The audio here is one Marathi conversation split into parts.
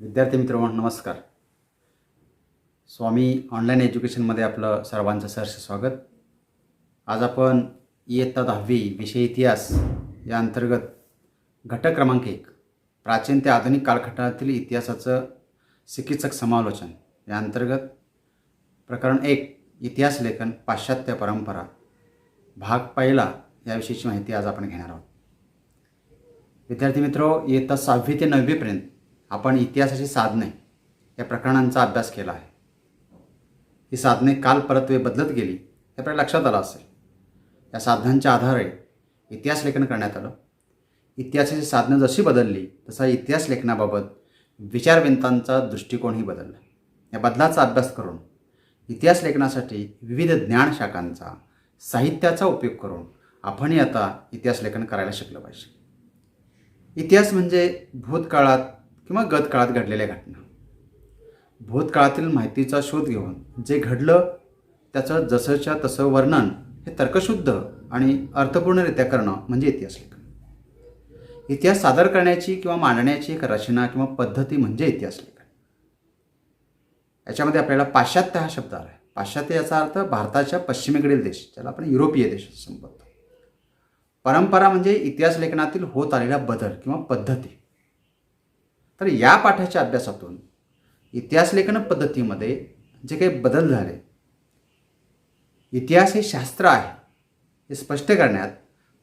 विद्यार्थी मित्रांनो नमस्कार. स्वामी ऑनलाईन एज्युकेशनमध्ये आपलं सर्वांचं सहर्ष स्वागत. आज आपण इयत्ता 10वी विषय इतिहास या अंतर्गत घटक क्रमांक 1 प्राचीन ते आधुनिक कालखंडातील इतिहासाचं चिकित्सक समालोचन या अंतर्गत प्रकरण 1 इतिहास लेखन पाश्चात्य परंपरा भाग पहिला याविषयीची माहिती आज आपण घेणार आहोत. विद्यार्थी मित्रो, इयत्ता 6वी ते 9वीपर्यंत आपण इतिहासाची साधने या प्रकरणांचा अभ्यास केला आहे. ही साधने काल परत्वे बदलत गेली हे आपल्याला लक्षात आलं असेल. या साधनांच्या आधारे इतिहास लेखन करण्यात आलं. इतिहासाची साधनं जशी बदलली तसा इतिहास लेखनाबाबत विचारवंतांचा दृष्टिकोनही बदलला. या बदलाचा अभ्यास करून इतिहास लेखनासाठी विविध ज्ञान शाखांचा साहित्याचा उपयोग करून आपणही आता इतिहास लेखन करायला शिकलं पाहिजे. इतिहास म्हणजे भूतकाळात किंवा गतकाळात घडलेल्या घटना. भूतकाळातील माहितीचा शोध घेऊन जे घडलं त्याचं जसंच्या तसं वर्णन हे तर्कशुद्ध आणि अर्थपूर्णरित्या करणं म्हणजे इतिहास लेखन. इतिहास सादर करण्याची किंवा मांडण्याची एक रचना किंवा पद्धती म्हणजे इतिहास लेखन. याच्यामध्ये आपल्याला पाश्चात्य हा शब्द आला आहे. पाश्चात्य याचा अर्थ भारताच्या पश्चिमेकडील देश, ज्याला आपण युरोपीय देश संबोधतो. परंपरा म्हणजे इतिहास लेखनातील होत आलेला बदल किंवा पद्धती. तर या पाठाच्या अभ्यासातून इतिहास लेखन पद्धतीमध्ये जे काही बदल झाले, इतिहास हे शास्त्र आहे हे स्पष्ट करण्यात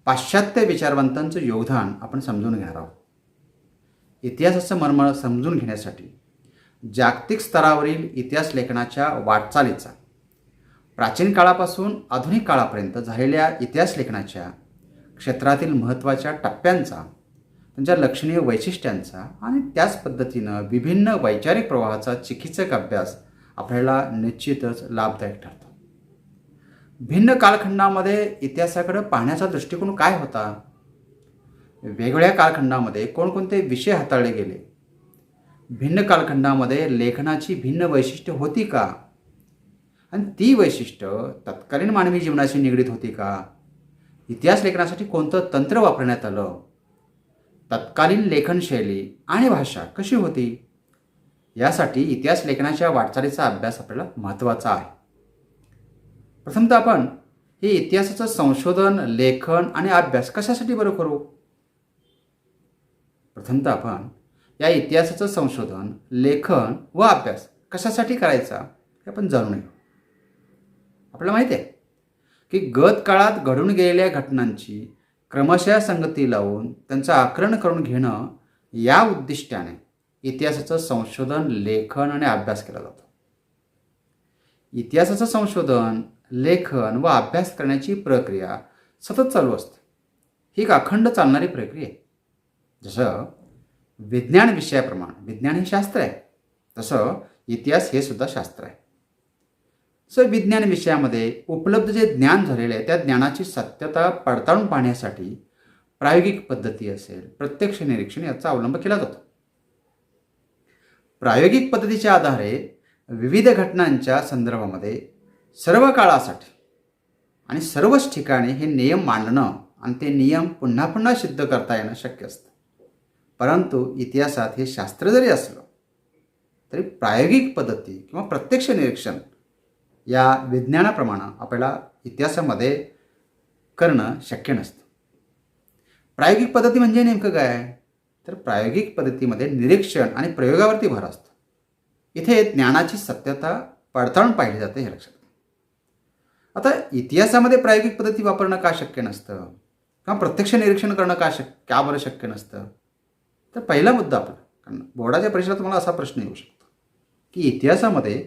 पाश्चात्य विचारवंतांचं योगदान आपण समजून घेणार आहोत. इतिहासाचं मर्म समजून घेण्यासाठी जागतिक स्तरावरील इतिहास लेखनाच्या वाटचालीचा, प्राचीन काळापासून आधुनिक काळापर्यंत झालेल्या इतिहास लेखनाच्या क्षेत्रातील महत्त्वाच्या टप्प्यांचा, त्यांच्या लक्षणीय वैशिष्ट्यांचा आणि त्याच पद्धतीनं विभिन्न वैचारिक प्रवाहाचा चिकित्सक अभ्यास आपल्याला निश्चितच लाभदायक ठरतो. भिन्न कालखंडामध्ये इतिहासाकडे पाहण्याचा दृष्टिकोन काय होता, वेगवेगळ्या कालखंडामध्ये कोणकोणते विषय हाताळले गेले, भिन्न कालखंडामध्ये लेखनाची भिन्न वैशिष्ट्ये होती का आणि ती वैशिष्ट्य तत्कालीन मानवी जीवनाशी निगडीत होती का, इतिहास लेखनासाठी कोणतं तंत्र वापरण्यात आलं, तत्कालीन लेखनशैली आणि भाषा कशी होती, यासाठी इतिहास लेखनाच्या वाटचालीचा अभ्यास आपल्याला महत्त्वाचा आहे. प्रथमतः आपण हे इतिहासाचं संशोधन, लेखन आणि अभ्यास कशासाठी बरं करू. प्रथमतः आपण या इतिहासाचं संशोधन, लेखन व अभ्यास कशासाठी करायचा हे आपण जाणून घेऊ. आपल्याला माहिती आहे की गत काळात घडून गेलेल्या घटनांची क्रमशः संगती लावून त्यांचं आकलन करून घेणं या उद्दिष्टाने इतिहासाचं संशोधन, लेखन आणि अभ्यास केला जातो. इतिहासाचं संशोधन, लेखन व अभ्यास करण्याची प्रक्रिया सतत चालू असते. ही एक अखंड चालणारी प्रक्रिया आहे. जसं विज्ञान विषयाप्रमाणे विज्ञान हे शास्त्र आहे, तसं इतिहास हे सुद्धा शास्त्र आहे. सर, विज्ञान विषयामध्ये उपलब्ध जे ज्ञान झालेले आहे त्या ज्ञानाची सत्यता पडताळून पाहण्यासाठी प्रायोगिक पद्धती असेल, प्रत्यक्ष निरीक्षण याचा अवलंब केला जातो. प्रायोगिक पद्धतीच्या आधारे विविध घटनांच्या संदर्भामध्ये सर्व काळासाठी आणि सर्वच ठिकाणी हे नियम मांडणं आणि ते नियम पुन्हा पुन्हा सिद्ध करता येणं शक्य असतं. परंतु इतिहासात हे शास्त्र जरी असलं तरी प्रायोगिक पद्धती किंवा प्रत्यक्ष निरीक्षण या विज्ञानाप्रमाणे आपल्याला इतिहासामध्ये करणं शक्य नसतं. प्रायोगिक पद्धती म्हणजे नेमकं काय, तर प्रायोगिक पद्धतीमध्ये निरीक्षण आणि प्रयोगावरती भर असतो. इथे ज्ञानाची सत्यता पडताळून पाहिली जाते हे लक्षात. आता इतिहासामध्ये प्रायोगिक पद्धती वापरणं का शक्य नसतं किंवा प्रत्यक्ष निरीक्षण करणं का बरं शक्य नसतं, तर पहिला मुद्दा आपला, कारण बोर्डाच्या परीक्षेला तुम्हाला असा प्रश्न येऊ शकतो की इतिहासामध्ये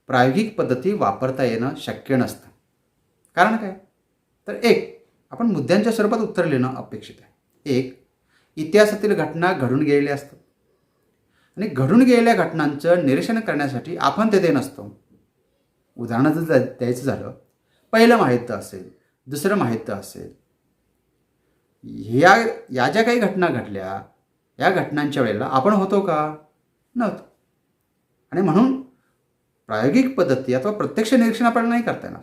प्रायोगिक पद्धती वापरता येणं शक्य नसतं. कारण काय, तर आपण मुद्द्यांच्या स्वरूपात उत्तर लिहिणं अपेक्षित आहे. इतिहासातील घटना घडून गेलेल्या असतात आणि घडून गेलेल्या घटनांचं निरीक्षण करण्यासाठी आपण तेथे नसतो. उदाहरण जर द्यायचं झालं, पहिलं माहिती असेल, दुसरं माहिती असेल, या ज्या काही घटना घडल्या या घटनांच्या वेळेला आपण होतो का, नव्हतो. आणि म्हणून प्रायोगिक पद्धती अथवा प्रत्यक्ष निरीक्षण आपल्याला नाही करता येणार.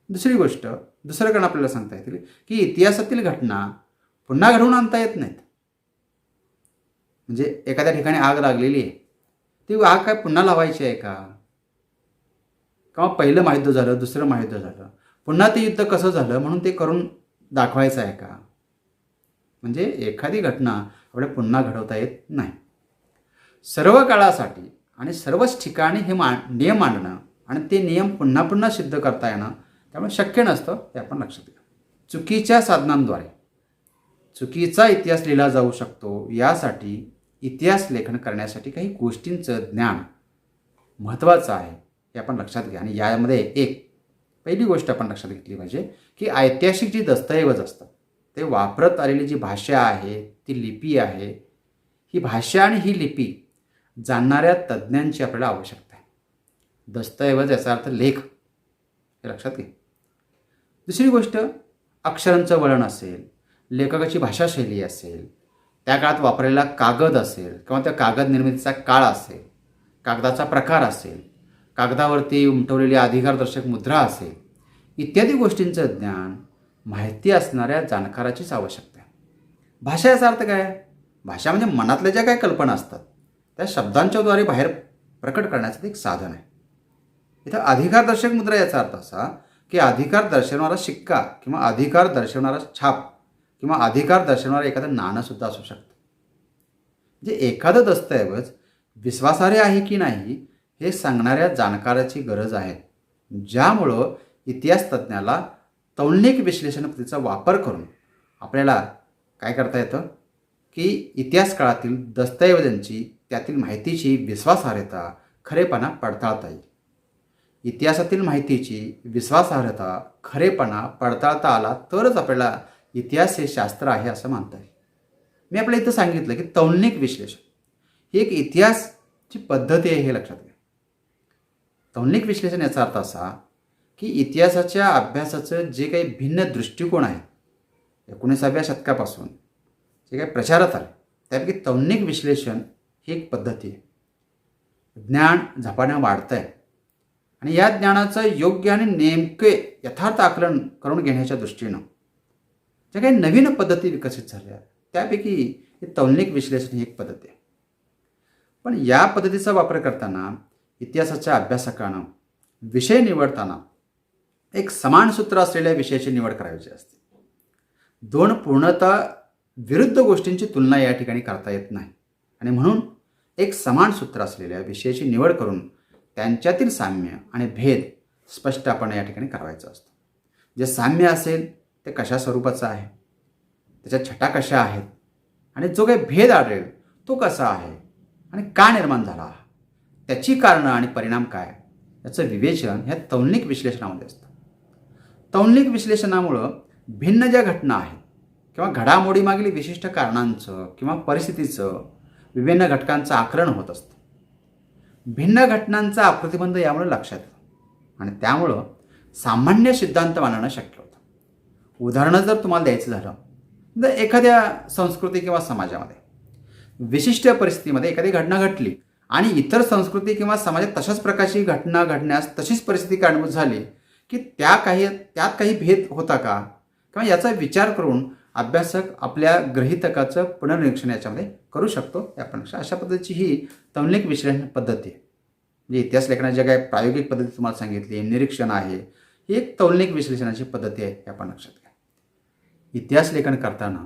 दुसरी गोष्ट, दुसरं कारण आपल्याला सांगता येतील की इतिहासातील घटना पुन्हा घडवून आणता येत नाहीत. म्हणजे एखाद्या ठिकाणी आग लागलेली आहे, ती आग काय पुन्हा लावायची आहे का? किंवा पहिलं महायुद्ध झालं, दुसरं महायुद्ध झालं, पुन्हा ते युद्ध कसं झालं म्हणून ते करून दाखवायचं आहे का? म्हणजे एखादी घटना आपल्याला पुन्हा घडवता येत नाही. सर्व काळासाठी आणि सर्वच ठिकाणी हे नियम मांडणं आणि ते नियम पुन्हा पुन्हा सिद्ध करता येणं त्यामुळे शक्य नसतं, हे आपण लक्षात घ्या. चुकीच्या साधनांद्वारे चुकीचा इतिहास लिहिला जाऊ शकतो, यासाठी इतिहास लेखन करण्यासाठी काही गोष्टींचं ज्ञान महत्त्वाचं आहे, हे आपण लक्षात घ्या. आणि यामध्ये पहिली गोष्ट आपण लक्षात घेतली पाहिजे की ऐतिहासिक जी दस्तऐवज असतात ते वापरत आलेली जी भाषा आहे, ती लिपी आहे, ही भाषा आणि ही लिपी जाणणाऱ्या तज्ज्ञांची आपल्याला आवश्यकता आहे. दस्तऐवज याचा अर्थ लेख, हे लक्षात घे. दुसरी गोष्ट, अक्षरांचं वळण असेल, लेखकाची भाषाशैली असेल, त्या काळात वापरलेला कागद असेल किंवा त्या कागद निर्मितीचा काळ असेल, कागदाचा प्रकार असेल, कागदावरती उमटवलेली अधिकारदर्शक मुद्रा असेल, इत्यादी गोष्टींचं ज्ञान माहिती असणाऱ्या जाणकाराचीच आवश्यकता आहे. भाषा याचा अर्थ काय? भाषा म्हणजे मनातल्या ज्या काय कल्पना असतात त्या शब्दांच्याद्वारे बाहेर प्रकट करण्याचं एक साधन आहे. इथं अधिकारदर्शक मुद्रा याचा अर्थ असा की अधिकार दर्शवणारा शिक्का किंवा अधिकार दर्शवणारा छाप किंवा अधिकार दर्शवणारं एखादं नाणंसुद्धा असू शकतं. म्हणजे एखादं दस्तऐवज विश्वासार्ह आहे की नाही हे सांगणाऱ्या जाणकाराची गरज आहे, ज्यामुळं इतिहास तज्ज्ञाला तौलनिक विश्लेषण पद्धतीचा वापर करून आपल्याला काय करता येतं की इतिहास काळातील दस्तऐवजांची, त्यातील माहितीची विश्वासार्हता, खरेपणा पडताळता येईल. इतिहासातील माहितीची विश्वासार्हता, खरेपणा पडताळता आला तरच आपल्याला इतिहास हे शास्त्र आहे असं मानता येईल. मी आपल्याला इथं सांगितलं की तौलनिक विश्लेषण ही एक इतिहासची पद्धती आहे, हे लक्षात घ्या. तौलनिक विश्लेषण याचा अर्थ असा की इतिहासाच्या अभ्यासाचं जे काही भिन्न दृष्टिकोन आहेत, 19व्या शतकापासून जे काही प्रचारात आले त्यापैकी तौलनिक विश्लेषण ही एक पद्धती आहे. ज्ञान झपाट्याने वाढतं आहे आणि या ज्ञानाचं योग्य आणि नेमके यथार्थ आकलन करून घेण्याच्या दृष्टीनं ज्या काही नवीन पद्धती विकसित झाल्या त्यापैकी हे तौलनिक विश्लेषण ही एक पद्धती आहे. पण या पद्धतीचा वापर करताना इतिहासाच्या अभ्यासकानं विषय निवडताना एक समान सूत्र असलेल्या विषयाची निवड करायची असते. दोन पूर्णतः विरुद्ध गोष्टींची तुलना या ठिकाणी करता येत नाही आणि म्हणून एक समान सूत्र असलेल्या विषयाची निवड करून त्यांच्यातील साम्य आणि भेद स्पष्ट आपण या ठिकाणी करायचं असतं. जे साम्य असेल ते कशा स्वरूपाचं आहे, त्याच्या छटा कशा आहेत आणि जो काही भेद आढळेल तो कसा आहे आणि का निर्माण झाला, त्याची कारणं आणि परिणाम काय, याचं विवेचन ह्या तौलनिक विश्लेषणामध्ये असतं. तौलनिक विश्लेषणामुळं भिन्न ज्या घटना आहेत किंवा घडामोडीमागील विशिष्ट कारणांचं किंवा परिस्थितीचं, विभिन्न घटकांचं आकलन होत असतं. भिन्न घटनांचा अप्रतिबंध यामुळे लक्षात येतो आणि त्यामुळं सामान्य सिद्धांत मांडणं शक्य होतं. उदाहरणं जर तुम्हाला द्यायचं झालं तर एखाद्या संस्कृती किंवा समाजामध्ये विशिष्ट परिस्थितीमध्ये एखादी घटना घडली आणि इतर संस्कृती किंवा समाजात तशाच प्रकारची घटना घडण्यास तशीच परिस्थिती कारणीभूत झाली की त्यात काही भेद होता का, किंवा याचा विचार करून अभ्यासक आपल्या गृहीतकाचं पुनर्निरीक्षण याच्यामध्ये करू शकतो. आपण अशा पद्धतीची ही तौलनिक विश्लेषण पद्धती आहे. म्हणजे इतिहास लेखनाची ज्या काही प्रायोगिक पद्धती तुम्हाला सांगितली, निरीक्षण आहे, ही एक तौलनिक विश्लेषणाची पद्धती आहे, हे आपण लक्षात घ्या. इतिहास लेखन करताना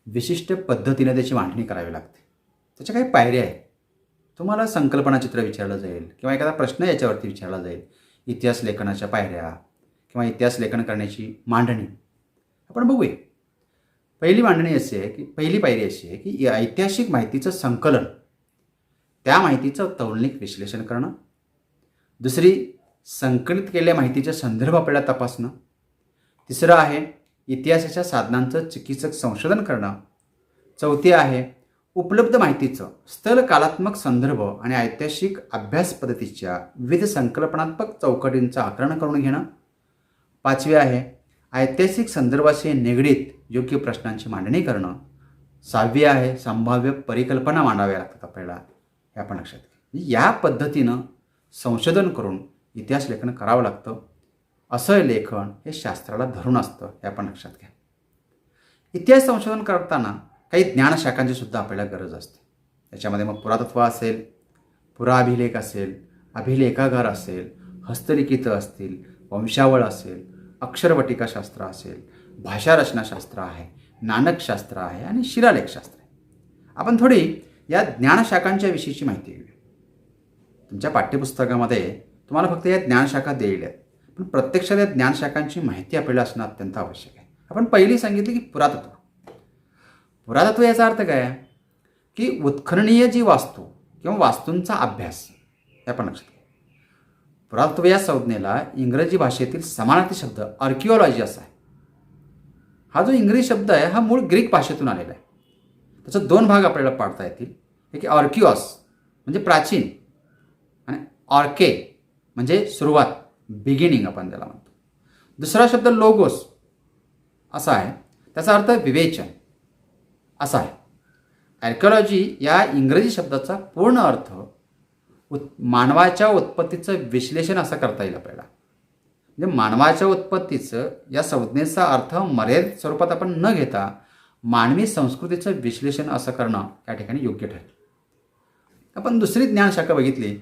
विशिष्ट पद्धतीने त्याची मांडणी करावी लागते. त्याच्या काही पायऱ्या आहेत. तुम्हाला संकल्पनाचित्र विचारलं जाईल किंवा एखादा प्रश्न याच्यावरती विचारला जाईल, इतिहास लेखनाच्या पायऱ्या किंवा इतिहास लेखन करण्याची मांडणी आपण बघूया. पहिली मांडणी अशी आहे की पहिली पायरी अशी आहे की ऐतिहासिक माहितीचं संकलन, त्या माहितीचं तौलनिक विश्लेषण करणं. दुसरी, संकलित केलेल्या माहितीचे संदर्भ आपल्याला तपासणं. तिसरं आहे इतिहासाच्या साधनांचं चिकित्सक संशोधन करणं. चौथी आहे उपलब्ध माहितीचं स्थल कालात्मक संदर्भ आणि ऐतिहासिक अभ्यास पद्धतीच्या विविध संकल्पनात्मक चौकटींचं आकलन करून घेणं. पाचवी आहे ऐतिहासिक संदर्भाशी निगडीत योग्य प्रश्नांची मांडणी करणं. सहावी आहे संभाव्य परिकल्पना मांडाव्या लागतात आपल्याला, हे आपण लक्षात घ्या. या पद्धतीनं संशोधन करून इतिहास लेखन करावं लागतं. असं लेखन हे शास्त्राला धरून असतं, हे आपण लक्षात घ्या. इतिहास संशोधन करताना काही ज्ञानशाखांची सुद्धा आपल्याला गरज असते. त्याच्यामध्ये मग पुरातत्व असेल, पुराभिलेख असेल, अभिलेखागार असेल, हस्तलिखितं असतील, वंशावळ असेल, अक्षरवटिकाशास्त्र असेल, भाषारचनाशास्त्र आहे, नाणकशास्त्र आहे आणि शिलालेखशास्त्र आहे. आपण थोडी या ज्ञानशाखांच्या विषयीची माहिती घेऊया. तुमच्या पाठ्यपुस्तकामध्ये तुम्हाला फक्त या ज्ञानशाखा दिलेल्या आहेत, पण प्रत्यक्षात या ज्ञानशाखांची माहिती आपल्याला असणं अत्यंत आवश्यक आहे. आपण पहिली सांगितली की पुरातत्व. पुरातत्व याचा अर्थ काय की उत्खननीय जी वास्तू किंवा वास्तूंचा अभ्यास हे आपण लक्षात घ्या. पुरातत्व या संज्ञेला इंग्रजी भाषेतील समानार्थी शब्द आर्किओलॉजी असा आहे. हा जो इंग्रजी शब्द आहे हा मूळ ग्रीक भाषेतून आलेला आहे. त्याचे दोन भाग आपल्याला पाडता येतील. एक आर्किओस म्हणजे प्राचीन आणि ऑर्के म्हणजे सुरुवात, बिगिनिंग आपण त्याला म्हणतो. दुसरा शब्द लोगोस असा आहे, त्याचा अर्थ विवेचन असा आहे. आर्किओलॉजी या इंग्रजी शब्दाचा पूर्ण अर्थ मानवाच्या उत्पत्तीचं विश्लेषण असं करता येईल आपल्याला. म्हणजे मानवाच्या उत्पत्तीचं या संज्ञेचा अर्थ मर्यादित स्वरूपात आपण न घेता मानवी संस्कृतीचं विश्लेषण असं करणं या ठिकाणी योग्य ठरेल. आपण दुसरी ज्ञानशाखा बघितली,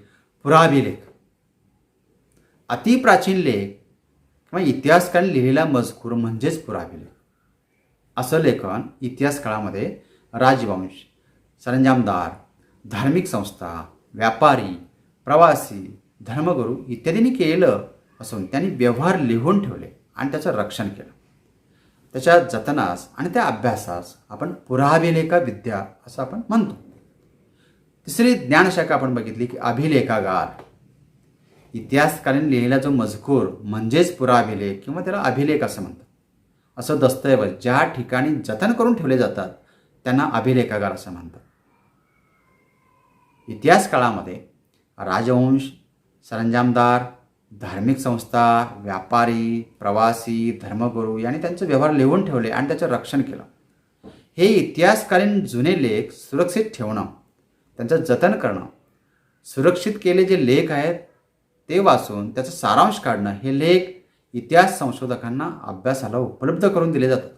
पुराभिलेख. अतिप्राचीन लेख किंवा इतिहासकारांनी लिहिलेला मजकूर म्हणजेच पुराभिलेख. असं लेखन इतिहास काळामध्ये राजवंश, सरंजामदार, धार्मिक संस्था, व्यापारी, प्रवासी, धर्मगुरू इत्यादींनी केलेलं असून त्यांनी व्यवहार लिहून ठेवले आणि त्याचं रक्षण केलं. त्याच्या जतनास आणि त्या अभ्यासास आपण पुराभिलेखा विद्या असं आपण म्हणतो. तिसरी ज्ञानशाखा आपण बघितली की अभिलेखागार. इतिहासकारांनी लिहिलेला जो मजकूर म्हणजेच पुराभिलेख किंवा त्याला अभिलेख असं म्हणतात. असं दस्तऐवज ज्या ठिकाणी जतन करून ठेवले जातात त्यांना अभिलेखागार असं म्हणतात. इतिहास काळामध्ये राजवंश, सरंजामदार, धार्मिक संस्था, व्यापारी, प्रवासी, धर्मगुरू यांनी त्यांचे व्यवहार लिहून ठेवले आणि त्याचं रक्षण केलं. हे इतिहासकालीन जुने लेख सुरक्षित ठेवणं, त्यांचं जतन करणं, सुरक्षित केले जे लेख आहेत ते वाचून त्याचा सारांश काढणं, हे लेख इतिहास संशोधकांना अभ्यासाला उपलब्ध करून दिले जातात.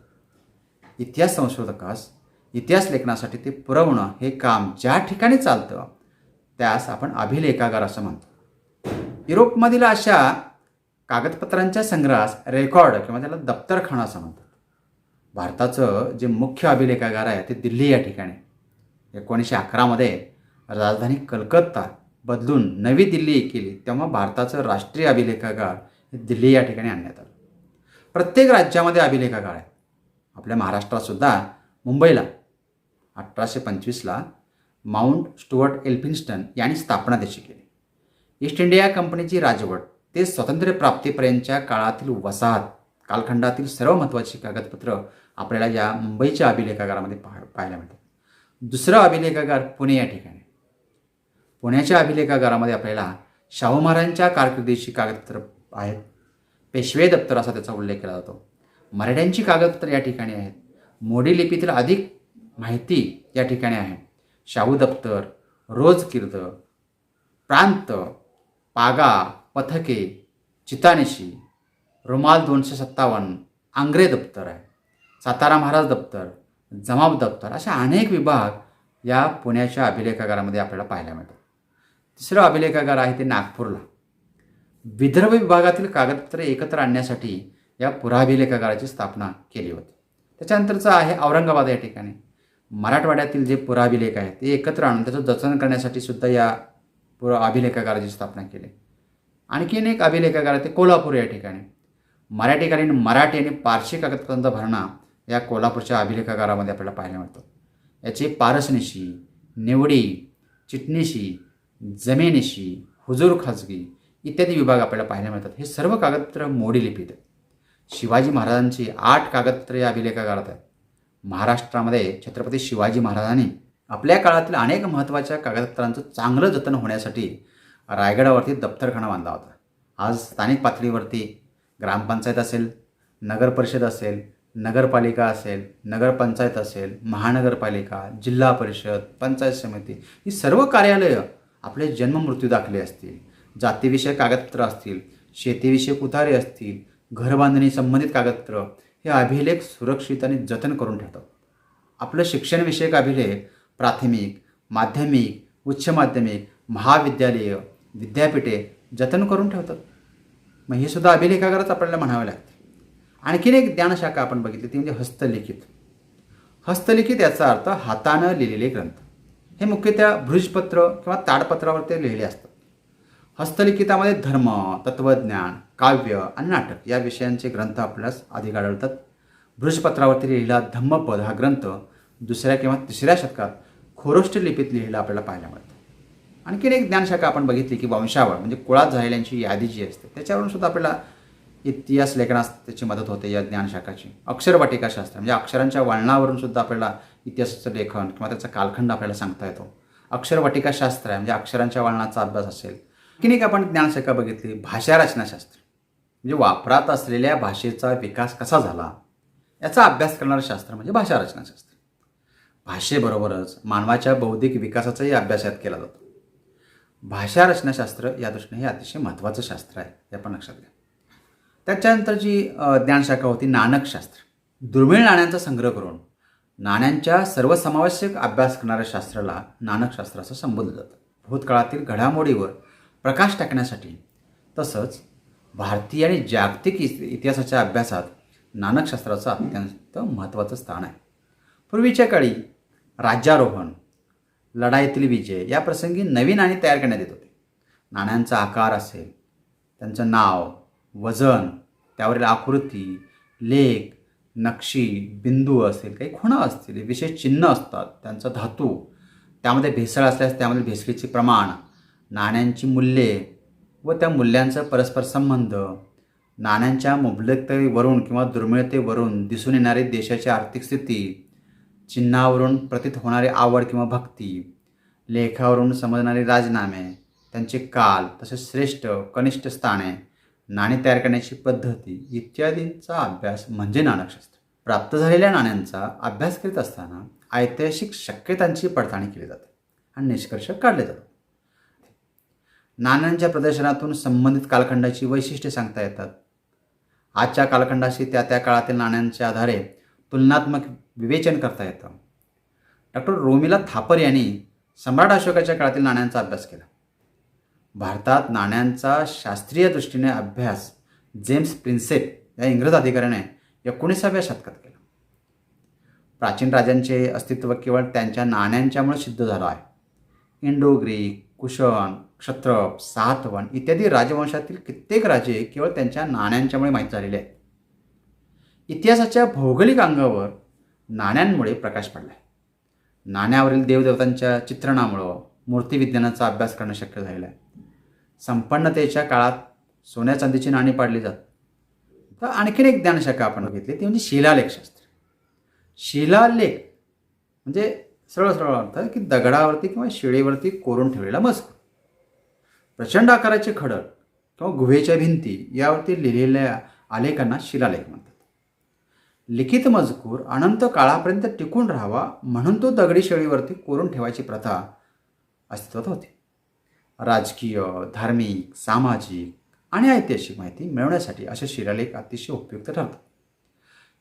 इतिहास संशोधकास इतिहास लेखनासाठी ते पुरवणं हे काम ज्या ठिकाणी चालतं त्यास आपण अभिलेखागार असं म्हणतो. युरोपमधील अशा कागदपत्रांच्या संग्रहास रेकॉर्ड किंवा त्याला दप्तरखाना असं म्हणतात. भारताचं जे मुख्य अभिलेखागार आहे ते दिल्ली या ठिकाणी. 1911 राजधानी कलकत्ता बदलून नवी दिल्ली केली तेव्हा भारताचं राष्ट्रीय अभिलेखागार हे दिल्ली या ठिकाणी आणण्यात आलं. प्रत्येक राज्यामध्ये अभिलेखागार आहेत. आपल्या महाराष्ट्रातसुद्धा मुंबईला 1825 माउंट स्टुअर्ट एल्फिन्स्टन यांनी स्थापना त्याची केली. ईस्ट इंडिया कंपनीची राजवट ते स्वातंत्र्यप्राप्तीपर्यंतच्या काळातील वसाहत कालखंडातील सर्व महत्त्वाची कागदपत्रं आपल्याला या मुंबईच्या अभिलेखागारामध्ये पाहायला मिळतात. दुसरं अभिलेखागार पुणे या ठिकाणी. पुण्याच्या अभिलेखागारामध्ये आपल्याला शाहू महाराजांच्या कारकिर्दीची कागदपत्रं आहेत. पेशवे दप्तर असा त्याचा उल्लेख केला जातो. मराठ्यांची कागदपत्रं या ठिकाणी आहेत. मोडी लिपीतील अधिक माहिती या ठिकाणी आहे. शाहू दप्तर, रोजकीर्द, प्रांत, पागा, पथके, चितानिशी, रुमाल 257, आंग्रे दप्तर आहे, सातारा महाराज दप्तर, जमाव दप्तर अशा अनेक विभाग या पुण्याच्या अभिलेखागारामध्ये आपल्याला पाहायला मिळतात. तिसरं अभिलेखागार आहे ते नागपूरला. विदर्भ विभागातील कागदपत्रे एकत्र आणण्यासाठी या पुराभिलेखागाराची स्थापना केली होती. त्याच्यानंतरचं आहे औरंगाबाद या ठिकाणी. मराठवाड्यातील जे पुराभिलेख आहेत ते एकत्र आणून त्याचं जतन करण्यासाठी सुद्धा या अभिलेखागाराची स्थापना केली. आणखीन एक अभिलेखागार आहे ते कोल्हापूर या ठिकाणी. मराठीकालीन मराठी आणि पारशी कागदपत्रांचा भरणा या कोल्हापूरच्या अभिलेखागारामध्ये आपल्याला पाहायला मिळतो. याचे पारसनिशी, निवडी, चिटणीशी, जमेनिशी, हुजूर खाजगी इत्यादी विभाग आपल्याला पाहायला मिळतात. हे सर्व कागदपत्र मोडी लिपीत आहेत. शिवाजी महाराजांची 8 कागदपत्रे या अभिलेखागारात आहेत. महाराष्ट्रामध्ये छत्रपती शिवाजी महाराजांनी आपल्या काळातील अनेक महत्त्वाच्या कागदपत्रांचं चांगलं जतन होण्यासाठी रायगडावरती दप्तरखाना बांधला होता. आज स्थानिक पातळीवरती ग्रामपंचायत असेल, नगर परिषद असेल, नगरपालिका असेल, नगरपंचायत असेल, महानगरपालिका, जिल्हा परिषद, पंचायत समिती ही सर्व कार्यालयं आपले जन्म मृत्यू दाखले असतील, जातीविषयक कागदपत्र असतील, शेतीविषयक उतारे असतील, घरबांधणी संबंधित कागदपत्र हे अभिलेख सुरक्षित आणि जतन करून ठेवतात. आपलं शिक्षणविषयक अभिलेख प्राथमिक, माध्यमिक, उच्च माध्यमिक, महाविद्यालय, विद्यापीठे जतन करून ठेवतात. मग हे सुद्धा अभिलेखागारच आपल्याला म्हणावे लागते. आणखीन एक ज्ञानशाखा आपण बघितली ती म्हणजे हस्तलिखित. हस्तलिखित याचा अर्थ हातानं लिहिलेले ग्रंथ. हे मुख्यतः भृजपत्र किंवा ताडपत्रावर लिहिले असतात. हस्तलिखितामध्ये धर्म, तत्त्वज्ञान, काव्य आणि नाटक या विषयांचे ग्रंथ आपल्यास अधिक आढळतात. भृजपत्रावरती लिहिलेला धम्मपद हा ग्रंथ 2ऱ्या किंवा 3ऱ्या शतकात खोरोष्ट लिपीत लिहिलेला आपल्याला पाहायला मिळतो. आणखीन एक ज्ञानशाखा आपण बघितली की वंशावळ म्हणजे कुळात झालेल्यांची यादी जी असते त्याच्यावरून सुद्धा आपल्याला इतिहास लेखनास त्याची मदत होते. या ज्ञानशाखाची अक्षरवाटिकाशास्त्र म्हणजे अक्षरांच्या वळणावरून सुद्धा आपल्याला इतिहासाचं लेखन किंवा त्याचा कालखंड आपल्याला सांगता येतो. अक्षरवाटिकाशास्त्र आहे म्हणजे अक्षरांच्या वळणाचा अभ्यास असेल. आणखीन एक आपण ज्ञानशाखा बघितली भाषा रचनाशास्त्र म्हणजे वापरात असलेल्या भाषेचा विकास कसा झाला याचा अभ्यास करणारं शास्त्र म्हणजे भाषा रचनाशास्त्र. भाषेबरोबरच मानवाच्या बौद्धिक विकासाचाही अभ्यास यात केला जातो. भाषा रचनाशास्त्र या दृष्टीने हे अतिशय महत्त्वाचं शास्त्र आहे हे आपण लक्षात घ्या. त्याच्यानंतर जी ज्ञानशाखा होती नाणकशास्त्र. दुर्मिळ नाण्यांचा संग्रह करून नाण्यांच्या सर्वसमावेशक अभ्यास करणाऱ्या शास्त्राला नाणकशास्त्र असं संबोधलं जातं. भूतकाळातील घडामोडीवर प्रकाश टाकण्यासाठी तसंच भारतीय आणि जागतिक इतिहासाच्या अभ्यासात नाणकशास्त्राचं अत्यंत महत्त्वाचं स्थान आहे. पूर्वीच्या काळी राज्यारोहण, लढाईतील विजय या प्रसंगी नवीन नाणी तयार करण्यात येत होते. नाण्यांचा आकार असेल, त्यांचं नाव, वजन, त्यावरील आकृती, लेख, नक्षी, बिंदू असेल, काही खुणा असतील, विशेष चिन्ह असतात, त्यांचा धातू, त्यामध्ये भेसळ असल्यास त्यामध्ये भेसळीचे प्रमाण, नाण्यांची मूल्ये व त्या मूल्यांचा परस्पर संबंध, नाण्यांच्या मुबलकतेवरून किंवा दुर्मिळतेवरून दिसून येणारी देशाची आर्थिक स्थिती, चिन्हावरून प्रतीत होणारी आवड किंवा भक्ती, लेखावरून समजणारे राजनामे, त्यांचे काल, तसेच श्रेष्ठ कनिष्ठ स्थाने, नाणी तयार करण्याची पद्धती इत्यादींचा अभ्यास म्हणजे नाणकशास्त्र. प्राप्त झालेल्या नाण्यांचा अभ्यास करीत असताना ऐतिहासिक शक्यतांची पडताळणी केली जाते आणि निष्कर्ष काढले जातात. नाण्यांच्या प्रदर्शनातून संबंधित कालखंडाची वैशिष्ट्ये सांगता येतात. आजच्या कालखंडाशी त्या त्या काळातील नाण्यांच्या आधारे तुलनात्मक विवेचन करता येतं. डॉक्टर रोमिला थापर यांनी सम्राट अशोकाच्या काळातील नाण्यांचा अभ्यास केला. भारतात नाण्यांचा शास्त्रीय दृष्टीने अभ्यास जेम्स प्रिन्सेप या इंग्रज अधिकाऱ्याने 19व्या शतकात केला. प्राचीन राजांचे अस्तित्व केवळ त्यांच्या नाण्यांच्यामुळे सिद्ध झालं आहे. इंडो ग्रीक, कुशन, क्षत्रप, सातवहन इत्यादी राजवंशातील कित्येक राजे केवळ त्यांच्या नाण्यांच्यामुळे माहीत झालेले आहेत. इतिहासाच्या भौगोलिक अंगावर नाण्यांमुळे प्रकाश पडला आहे. नाण्यावरील देवदेवतांच्या चित्रणामुळं मूर्तिविज्ञानाचा अभ्यास करणं शक्य झालेलं आहे. संपन्नतेच्या काळात सोन्या चांदीची नाणी पाडली जातात. तर आणखीन एक ज्ञानशाखा आपण बघितली ती म्हणजे शिलालेखशास्त्र. शिलालेख म्हणजे सरळ सरळ अर्थ की दगडावरती किंवा शिळेवरती कोरून ठेवलेला मजकूर. प्रचंड आकाराचे खडक किंवा गुहेच्या भिंती यावरती लिहिलेल्या आलेखांना शिलालेख म्हणतात. लिखित मजकूर अनंत काळापर्यंत टिकून राहावा म्हणून तो दगडी शिळेवरती कोरून ठेवायची प्रथा अस्तित्वात होती. राजकीय, धार्मिक, सामाजिक आणि ऐतिहासिक माहिती मिळवण्यासाठी असे शिलालेख अतिशय उपयुक्त ठरतात.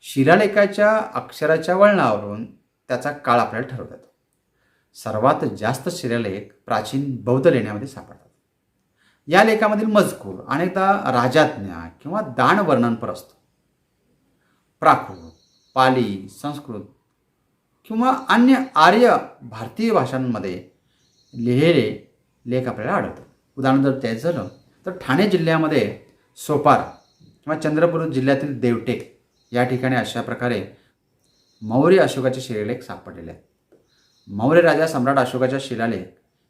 शिलालेखाच्या अक्षराच्या वळणावरून त्याचा काळ आपल्याला ठरवता येतो. सर्वात जास्त शिलालेख प्राचीन बौद्ध लेण्यामध्ये सापडतात. या लेखामधील मजकूर अनेकदा राजाज्ञा किंवा दान वर्णनपर असतो. प्राकृत, पाली, संस्कृत किंवा अन्य आर्य भारतीय भाषांमध्ये लिहिलेले लेख आपल्याला आढळतात. उदाहरण जर द्यायचं झालं तर ठाणे जिल्ह्यामध्ये सोपारा किंवा चंद्रपूर जिल्ह्यातील देवटेक या ठिकाणी अशा प्रकारे मौर्य अशोकाचे शिलालेख सापडलेले आहेत. मौर्य राजा सम्राट अशोकाच्या शिलालेख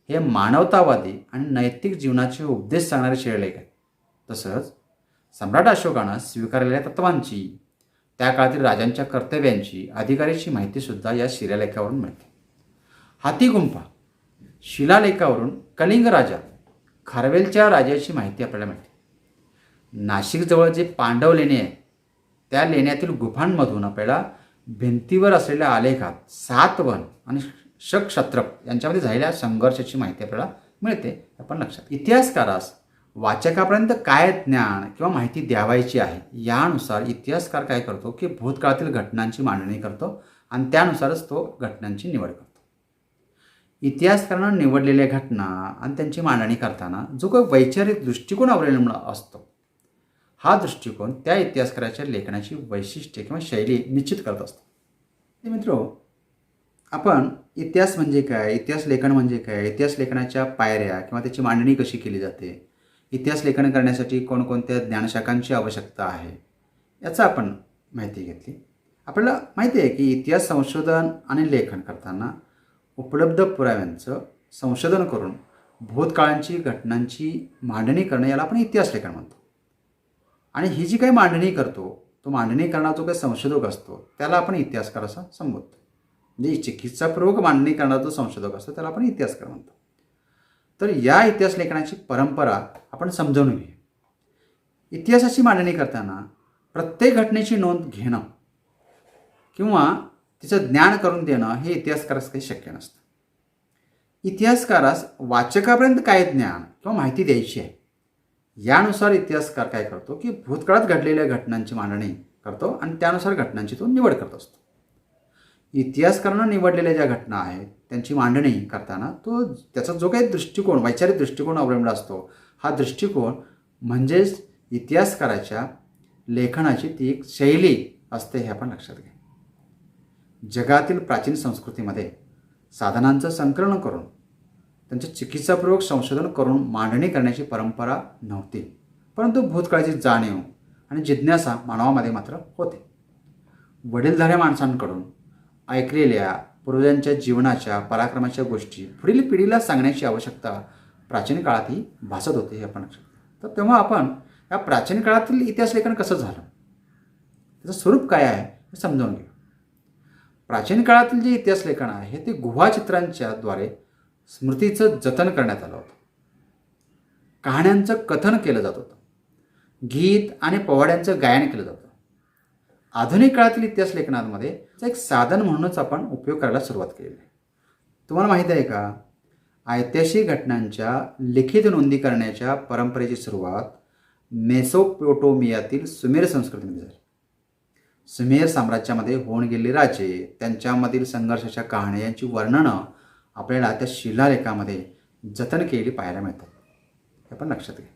हे मानवतावादी आणि नैतिक जीवनाचे उपदेश सांगणारे शिलालेख आहेत. तसंच सम्राट अशोकानं स्वीकारलेल्या तत्त्वांची, त्या काळातील राजांच्या कर्तव्यांची, अधिकाऱ्याची माहितीसुद्धा या शिलालेखावरून मिळते. हातीगुंफा शिलालेखावरून कलिंग राजा खारवेलच्या राजाची माहिती आपल्याला मिळते. नाशिकजवळ जे पांडव लेणे आहे त्या लेण्यातील गुफांमधून आपल्याला भिंतीवर असलेल्या आलेखात सातवहन आणि क्षत्रप यांच्यामध्ये झालेल्या संघर्षाची माहिती आपल्याला मिळते. आपण लक्षात, इतिहासकारास वाचकापर्यंत काय ज्ञान किंवा माहिती द्यावायची आहे यानुसार इतिहासकार काय करतो की भूतकाळातील घटनांची मांडणी करतो आणि त्यानुसारच तो घटनांची निवड करतो. इतिहासकारांना निवडलेल्या घटना आणि त्यांची मांडणी करताना जो काही वैचारिक दृष्टिकोन अवलंबून असतो, हा दृष्टिकोन त्या इतिहासकाराच्या लेखनाची वैशिष्ट्ये किंवा शैली निश्चित करत असतो. हे मित्रो, आपण इतिहास म्हणजे काय, इतिहास लेखन म्हणजे काय, इतिहास लेखनाच्या पायऱ्या किंवा त्याची मांडणी कशी केली जाते, इतिहास लेखन करण्यासाठी कोणकोणत्या ज्ञानशाखांची आवश्यकता आहे, याचा आपण माहिती घेतली. आपल्याला माहिती आहे की इतिहास संशोधन आणि लेखन करताना उपलब्ध पुराव्यांचं संशोधन करून भूतकाळांची घटनांची मांडणी करणं याला आपण इतिहास लेखन म्हणतो. आणि ही जी काही मांडणी करतो, तो मांडणी करणारा जो काही संशोधक असतो त्याला आपण इतिहासकार असं संबोधतो. म्हणजे चिकित्सापूर्वक मांडणी करणारा जो संशोधक असतो त्याला आपण इतिहासकार म्हणतो. तर या इतिहास लेखनाची परंपरा आपण समजावून घेऊया. इतिहासाची मांडणी करताना प्रत्येक घटनेची नोंद घेणं किंवा तिचं ज्ञान करून देणं हे इतिहासकारास काही शक्य नसतं. इतिहासकारास वाचकापर्यंत काय ज्ञान किंवा माहिती द्यायची आहे, यानुसार इतिहासकार काय करतो की भूतकाळात घडलेल्या घटनांची मांडणी करतो आणि त्यानुसार घटनांची तो निवड करत असतो. इतिहासकारांना निवडलेल्या ज्या घटना आहेत त्यांची मांडणी करताना त्याचा जो काही दृष्टिकोन, वैचारिक दृष्टिकोन अवलंबला असतो, हा दृष्टिकोन म्हणजेच इतिहासकाराच्या लेखनाची ती एक शैली असते, हे आपण लक्षात घ्या. जगातील प्राचीन संस्कृतीमध्ये साधनांचं संकलन करून त्यांचे चिकित्सापूर्वक संशोधन करून मांडणी करण्याची परंपरा नव्हती, परंतु भूतकाळाची जाणीव आणि जिज्ञासा मानवामध्ये मात्र होते. वडीलधाऱ्या माणसांकडून ऐकलेल्या पूर्वजांच्या जीवनाच्या पराक्रमाच्या गोष्टी पुढील पिढीला सांगण्याची आवश्यकता प्राचीन काळातही भासत होते, हे आपण लक्षात घ्या. तर तेव्हा आपण या प्राचीन काळातील इतिहास लेखन कसं झालं, त्याचं स्वरूप काय आहे हे समजावून घेऊ. प्राचीन काळातील जे इतिहास लेखन आहे ते गुहाचित्रांच्या द्वारे स्मृतीचं जतन करण्यात आलं होतं. कहाण्यांचं कथन केलं जात होतं. गीत आणि पोवाड्यांचं गायन केलं जातं. आधुनिक काळातील इतिहास लेखनामध्ये एक साधन म्हणूनच आपण उपयोग करायला सुरुवात केलेली आहे. तुम्हाला माहीत आहे का, ऐतिहासिक घटनांच्या लिखित नोंदी करण्याच्या परंपरेची सुरुवात मेसोपोटोमियातील सुमेर संस्कृतीमध्ये झाली. सुमेर साम्राज्यामध्ये होऊन गेलेले राजे, त्यांच्यामधील संघर्षाच्या कहाण्या यांची वर्णनं आपल्याला त्या शिलालेखामध्ये जतन केलेली पाहायला मिळतात, हे आपण लक्षात घ्या.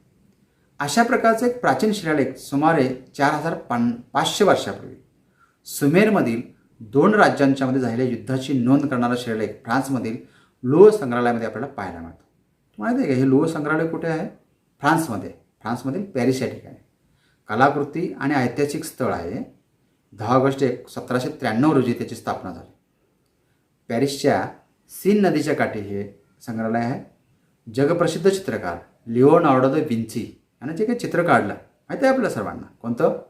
अशा प्रकारचा एक प्राचीन शिलालेख सुमारे 4500 वर्षापूर्वी सुमेरमधील 2 राज्यांच्यामध्ये झालेल्या युद्धाची नोंद करणारा शिलालेख फ्रान्समधील लोअर संग्रहालयामध्ये आपल्याला पाहायला मिळतो. माहिती आहे का हे लोअर संग्रहालय कुठे आहे? फ्रान्समधील पॅरिस या ठिकाणी. कलाकृती आणि ऐतिहासिक स्थळ आहे. 10 ऑगस्ट 1793 रोजी त्याची स्थापना झाली. पॅरिसच्या सीन नदीच्या काठी हे संग्रहालय आहे. जगप्रसिद्ध चित्रकार लिओनार्डो दा विंची यानं जे काही चित्र काढलं माहिती आहे आपल्या सर्वांना, कोणतं?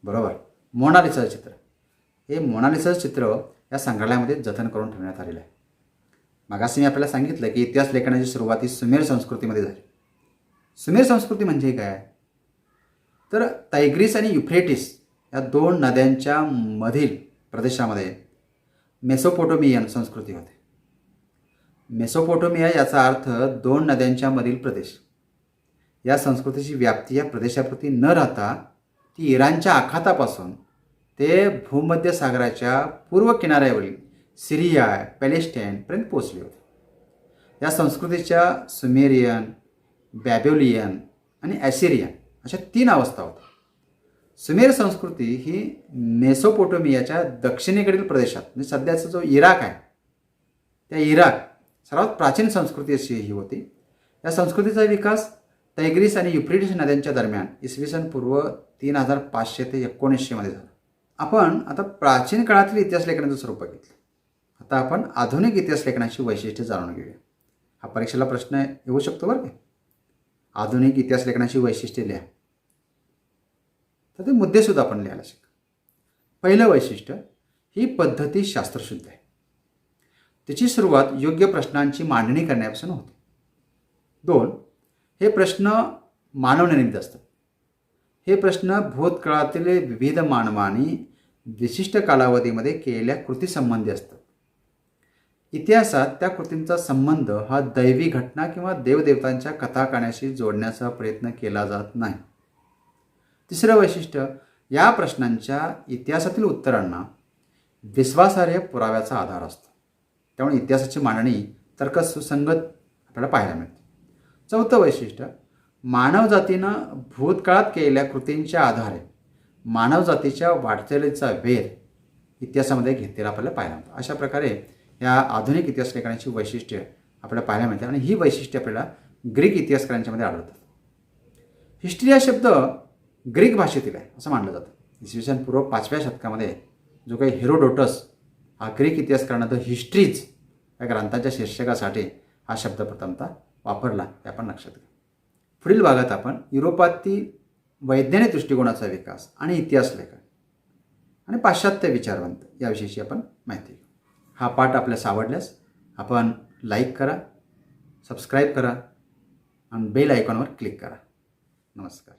बरोबर, मोनालिसाचं चित्र. हे मोनालिसाचं चित्र या संग्रहालयामध्ये जतन करून ठेवण्यात आलेलं आहे. मागाशी मी आपल्याला सांगितलं की इतिहास लेखनाची सुरुवात ही सुमेर संस्कृतीमध्ये झाली. सुमेर संस्कृती म्हणजे काय? तर टायग्रीस आणि युफ्रेटिस या 2 नद्यांच्या मधील प्रदेशामध्ये मेसोपोटोमियन संस्कृती होते. मेसोपोटोमिया याचा अर्थ 2 नद्यांच्या मधील प्रदेश. या संस्कृतीची व्याप्ती या प्रदेशापुरती न राहता ती इराणच्या आखातापासून ते भूमध्य सागराच्या पूर्व किनाऱ्यावरील सिरिया, पॅलेस्टाईनपर्यंत पोहोचली होती. या संस्कृतीच्या सुमेरियन, बॅबिलोनियन आणि ॲसिरियन अशा 3 अवस्था होत्या. सुमेर संस्कृती ही मेसोपोटोमियाच्या दक्षिणेकडील प्रदेशात म्हणजे सध्याचा जो इराक आहे त्या इराक सर्वात प्राचीन संस्कृती अशी ही होती. या संस्कृतीचा विकास टायग्रीस आणि युफ्रेटिस नद्यांच्या दरम्यान इसवी सन पूर्व 3500 ते 1900 मध्ये झाला. आपण आता प्राचीन काळातील इतिहास लेखनाचं स्वरूप बघितलं. आता आपण आधुनिक इतिहास लेखनाची वैशिष्ट्ये जाणून घेऊया. हा परीक्षेला प्रश्न येऊ शकतो बरं का. आधुनिक इतिहास लेखनाची वैशिष्ट्ये लिहा. तर ते मुद्देसुद्धा आपण लिहायला शिका. पहिलं वैशिष्ट्य, ही पद्धती शास्त्रशुद्ध आहे. त्याची सुरुवात योग्य प्रश्नांची मांडणी करण्यापासून होते. 2, हे प्रश्न मानवनिर्मित असतात. हे प्रश्न भूतकाळातील विविध मानवांनी विशिष्ट कालावधीमध्ये केलेल्या कृतीसंबंधी असतात. इतिहासात त्या कृतींचा संबंध हा दैवी घटना किंवा देवदेवतांच्या कथाकण्याशी जोडण्याचा प्रयत्न केला जात नाही. तिसरं वैशिष्ट्य, या प्रश्नांच्या इतिहासातील उत्तरांना विश्वासार्ह पुराव्याचा आधार असतो. त्यामुळे इतिहासाची मांडणी तर्कसुसंगत आपल्याला पाहायला मिळते. चौथं वैशिष्ट्य, मानवजातीनं भूतकाळात केलेल्या कृतींच्या आधारे मानवजातीच्या वाटचालीचा वेध इतिहासामध्ये घेतलेला आपल्याला पाहायला मिळतो. अशा प्रकारे या आधुनिक इतिहास लेखनाची वैशिष्ट्ये आपल्याला पाहायला मिळते आणि ही वैशिष्ट्ये आपल्याला ग्रीक इतिहासकारांच्यामध्ये आढळतात. हिस्ट्री हा शब्द ग्रीक भाषेतील आहे असं मानलं जातं. इसवी सन पूर्व 5व्या शतकामध्ये जो काही हेरोडोटस हा ग्रीक इतिहासकारांना द हिस्ट्रीज या ग्रंथाच्या शीर्षकासाठी हा शब्द प्रथमतः वापरला हे आपण लक्षात घ्या. पुढील भागात आपण युरोपातील वैज्ञानिक दृष्टिकोनाचा विकास आणि इतिहास लेखन आणि पाश्चात्य विचारवंत याविषयीची आपण माहिती घेऊ. हा पाठ आपल्यास आवडल्यास आपण लाईक करा, सबस्क्राईब करा आणि बेल आयकॉनवर क्लिक करा. नमस्कार.